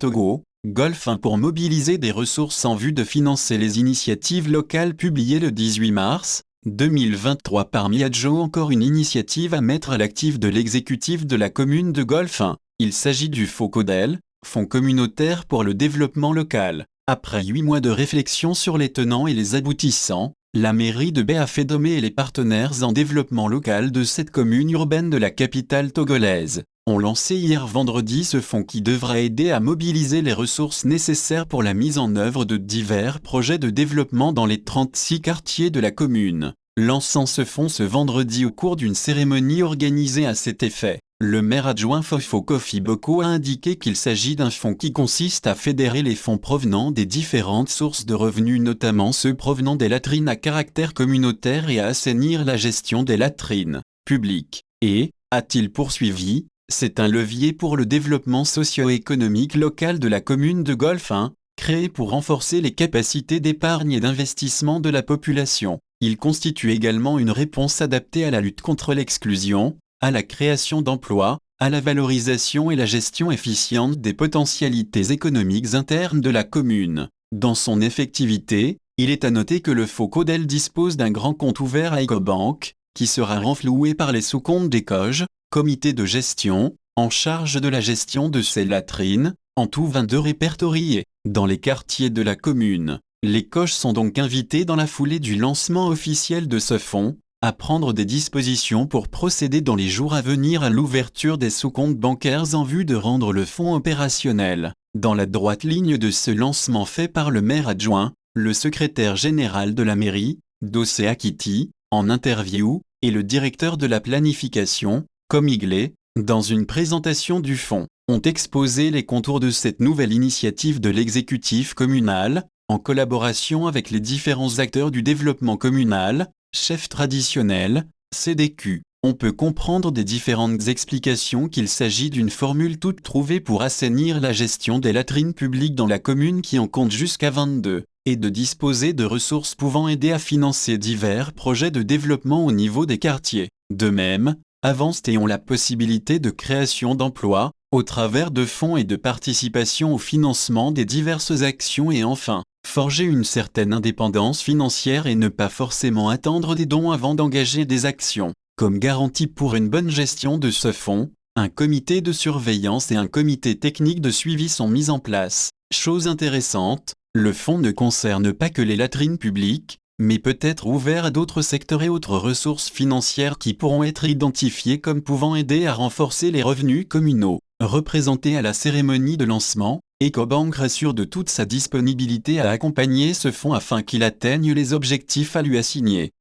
Togo, Golf 1 pour mobiliser des ressources en vue de financer les initiatives locales publiées le 18 mars 2023 par Miadjo. Encore une initiative à mettre à l'actif de l'exécutif de la commune de Golf 1. Il s'agit du FOCODEL, Fonds communautaire pour le développement local. Après 8 mois de réflexion sur les tenants et les aboutissants, la mairie de Béafédomé et les partenaires en développement local de cette commune urbaine de la capitale togolaise ont lancé hier vendredi ce fonds qui devra aider à mobiliser les ressources nécessaires pour la mise en œuvre de divers projets de développement dans les 36 quartiers de la commune. Lançant ce fonds ce vendredi au cours d'une cérémonie organisée à cet effet, le maire adjoint Fofo Kofi Boko a indiqué qu'il s'agit d'un fonds qui consiste à fédérer les fonds provenant des différentes sources de revenus, notamment ceux provenant des latrines à caractère communautaire, et à assainir la gestion des latrines publiques. Et, a-t-il poursuivi, c'est un levier pour le développement socio-économique local de la commune de Golf 1, créé pour renforcer les capacités d'épargne et d'investissement de la population. Il constitue également une réponse adaptée à la lutte contre l'exclusion, à la création d'emplois, à la valorisation et la gestion efficiente des potentialités économiques internes de la commune. Dans son effectivité, il est à noter que le FOCODEL dispose d'un grand compte ouvert à Ecobank, qui sera renfloué par les sous-comptes des COG, comité de gestion, en charge de la gestion de ces latrines, en tout 22 répertoriés, dans les quartiers de la commune. Les COG sont donc invités dans la foulée du lancement officiel de ce fonds, à prendre des dispositions pour procéder dans les jours à venir à l'ouverture des sous-comptes bancaires en vue de rendre le fonds opérationnel. Dans la droite ligne de ce lancement fait par le maire adjoint, le secrétaire général de la mairie, Dossé Akiti, en interview, et le directeur de la planification, Comiglé, dans une présentation du fonds, ont exposé les contours de cette nouvelle initiative de l'exécutif communal, en collaboration avec les différents acteurs du développement communal, chefs traditionnels, CDQ. On peut comprendre des différentes explications qu'il s'agit d'une formule toute trouvée pour assainir la gestion des latrines publiques dans la commune qui en compte jusqu'à 22, et de disposer de ressources pouvant aider à financer divers projets de développement au niveau des quartiers. De même, avancent et ont la possibilité de création d'emplois, au travers de fonds et de participation au financement des diverses actions, et enfin, forger une certaine indépendance financière et ne pas forcément attendre des dons avant d'engager des actions. Comme garantie pour une bonne gestion de ce fonds, un comité de surveillance et un comité technique de suivi sont mis en place. Chose intéressante, le fonds ne concerne pas que les latrines publiques, mais peut être ouvert à d'autres secteurs et autres ressources financières qui pourront être identifiées comme pouvant aider à renforcer les revenus communaux. Représenté à la cérémonie de lancement, Ecobank rassure de toute sa disponibilité à accompagner ce fonds afin qu'il atteigne les objectifs à lui assigner.